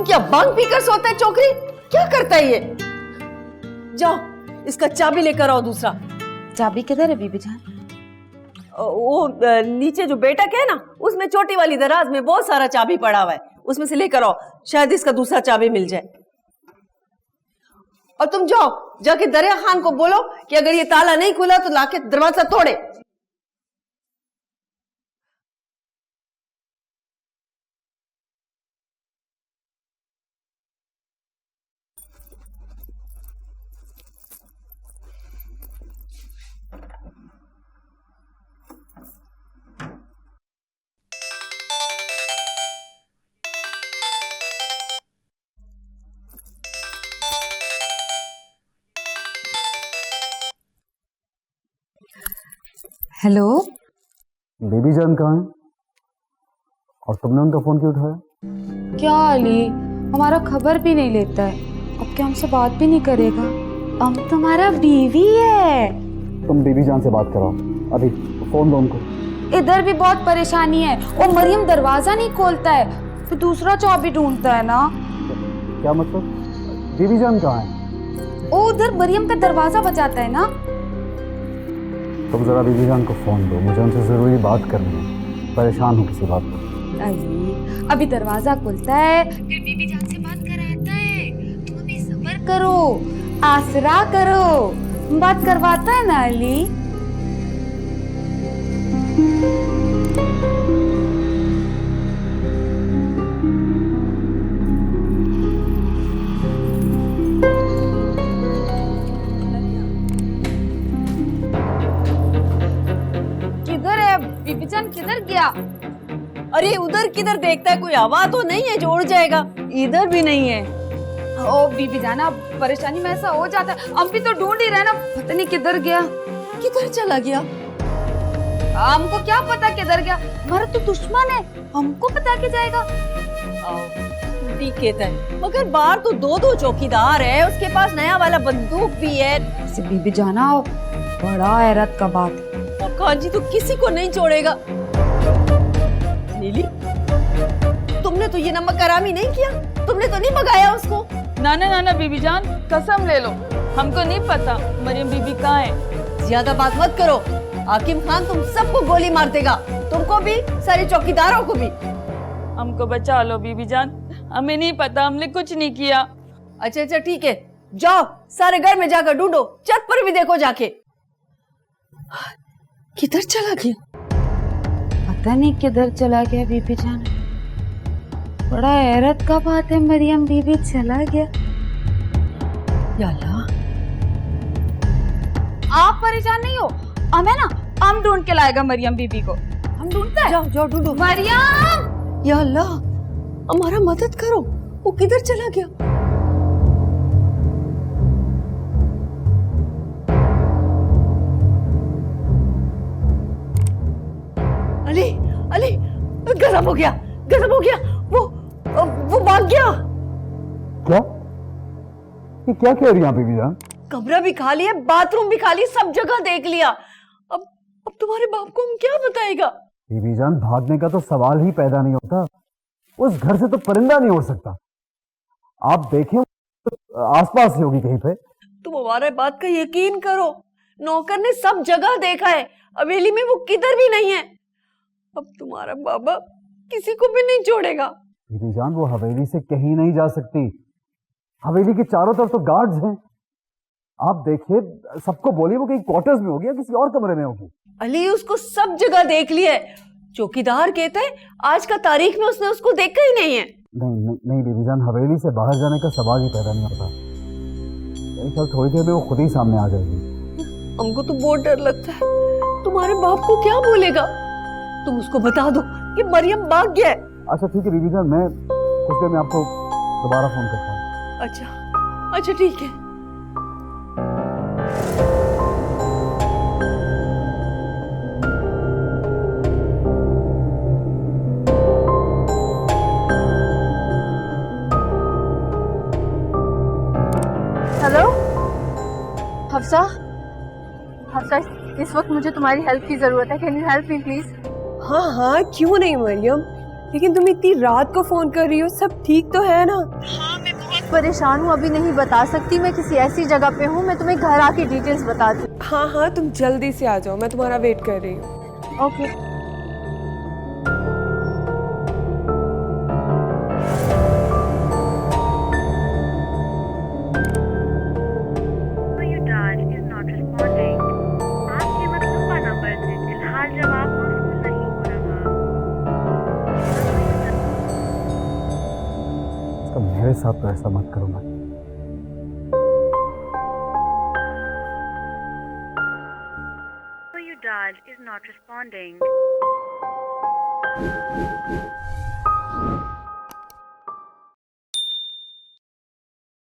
क्या बांग पीकर सोता है चौकरी? क्या करता है ये? जाओ इसका चाबी लेकर आओ दूसरा। चाबी किधर है बीबी जान? वो नीचे जो बैठक है ना, उसमें छोटी वाली दराज में बहुत सारा चाबी पड़ा हुआ है, उसमें से लेकर आओ, शायद इसका दूसरा चाबी मिल जाए। और तुम जाओ जाके दरिया खान को बोलो कि अगर ये ताला नहीं खुला तो लाके दरवाजा तोड़े। हेलो बेबी जान कहाँ है? और तुमने उनका फोन क्यों उठाया? क्या अली, हमारा खबर भी नहीं लेता है, अब क्या हमसे बात भी नहीं करेगा? हम तुम्हारा बीवी है। तुम बेबी जान से बात कराओ अभी, फोन दो उनको। इधर भी बहुत परेशानी है, वो मरियम दरवाजा नहीं खोलता है, तो दूसरा चाबी ढूंढता है ना। क्या मतलब? बेबी जान कहाँ है? वो उधर मरियम का दरवाजा बजाता है ना। तुम जरा बेबी जान को फोन दो, मुझे उनसे जरूरी बात करनी है, परेशान हूँ किसी बात पर। अली अभी दरवाजा खुलता है फिर बीबी जान से बात कराता है, तुम अभी सब्र करो, आसरा करो, बात करवाता है ना अली। किधर है बीबी जान, किधर गया? अरे उधर किधर देखता है, कोई हवा तो नहीं है जो उड़ जाएगा? इधर भी नहीं है। ओ बीबी जान, अब परेशानी में ऐसा हो जाता है, हम भी तो ढूंढ ही रहे ना, पता नहीं किधर गया। किधर चला गया? हमको क्या पता किधर गया, हमारा तो दुश्मन है, हमको पता के जाएगा। ठीक है, मगर बाहर तो दो दो चौकीदार है, उसके पास नया वाला बंदूक भी है। बीबी जाना बड़ा हैरत का बात है। काजी तो किसी को नहीं छोड़ेगा। नीली, तुमने तो ये नमक हरामी नहीं किया, तुमने तो नहीं भगाया उसको? ना ना बीबी जान, कसम ले लो, हमको नहीं पता मरियम बीबी कहाँ है। ज्यादा बात मत करो, हाकिम खान तुम सबको गोली मार देगा, तुमको भी, सारे चौकीदारों को भी। हमको बचा लो बीबी जान, हमें नहीं पता, हमने कुछ नहीं किया। अच्छा ठीक है, जाओ सारे घर में जाकर ढूंढो, छत पर भी देखो जाके। किधर चला गया? पता नहीं किधर चला गया बीबी जान, बड़ा हैरत का बात है, मरियम बीबी चला गया। या अल्लाह, आप परेशान नहीं हो, हम है ना, हम ढूंढ के लाएगा मरियम बीबी को, हम ढूंढते हैं। जाओ ढूंढो। मरियम, या अल्लाह, हमारा मदद करो, वो किधर चला गया? अली, गजब हो गया, वो भाग गया। क्या? ये क्या कह रही है बेबी जान? कमरा भी खाली है, बाथरूम भी खाली, सब जगह देख लिया। अब तुम्हारे बाप को हम क्या बताएगा? बेबी जान, भागने का तो सवाल ही पैदा नहीं होता, उस घर से तो परिंदा नहीं उड़ सकता। आप देखें, आसपास ही होगी कहीं पे। तुम हमारे बात का यकीन करो, नौकर ने सब जगह देखा है, हवेली में वो किधर भी नहीं है। अब तुम्हारा बाबा किसी को भी नहीं छोड़ेगा। बेबी जान, वो हवेली से कहीं नहीं जा सकती, हवेली के चारों तरफ तो गार्ड्स हैं। आप देखिए, सबको बोलिए वो कहीं क्वार्टर्स में होगी या किसी और कमरे में होगी। अली, उसको सब जगह देख लिया है, चौकीदार कहते हैं आज का तारीख में उसने उसको देखा ही नहीं है। नहीं बेबी जान, हवेली से बाहर जाने का सवाल ही पैदा नहीं होता। मेरे ख्याल थोड़ी देर में वो खुद ही सामने आ जाएगी। हमको तो बहुत डर लगता है, तुम्हारे बाप को क्या बोलेगा? तुम उसको बता दो कि मरियम भाग गया है। अच्छा ठीक है बीबी जान, मैं कुछ देर में आपको दोबारा फोन करता हूँ। अच्छा ठीक है। हेलो हफ्सा, इस वक्त मुझे तुम्हारी हेल्प की जरूरत है, can you help me please? हाँ क्यों नहीं मरियम, लेकिन तुम इतनी रात को फोन कर रही हो, सब ठीक तो है ना? परेशान हूँ, अभी नहीं बता सकती। मैं किसी ऐसी जगह पे हूँ, मैं तुम्हें घर आके डिटेल्स बताती हूँ। हाँ हाँ, तुम जल्दी से आ जाओ, मैं तुम्हारा वेट कर रही हूँ। Okay. you dialed is not responding. आपके मतलूबा नंबर से फिलहाल जवाब मौसूल नहीं हो रहा। तो मेरे साथ तो ऐसा मत करो मत। you dialed is not responding.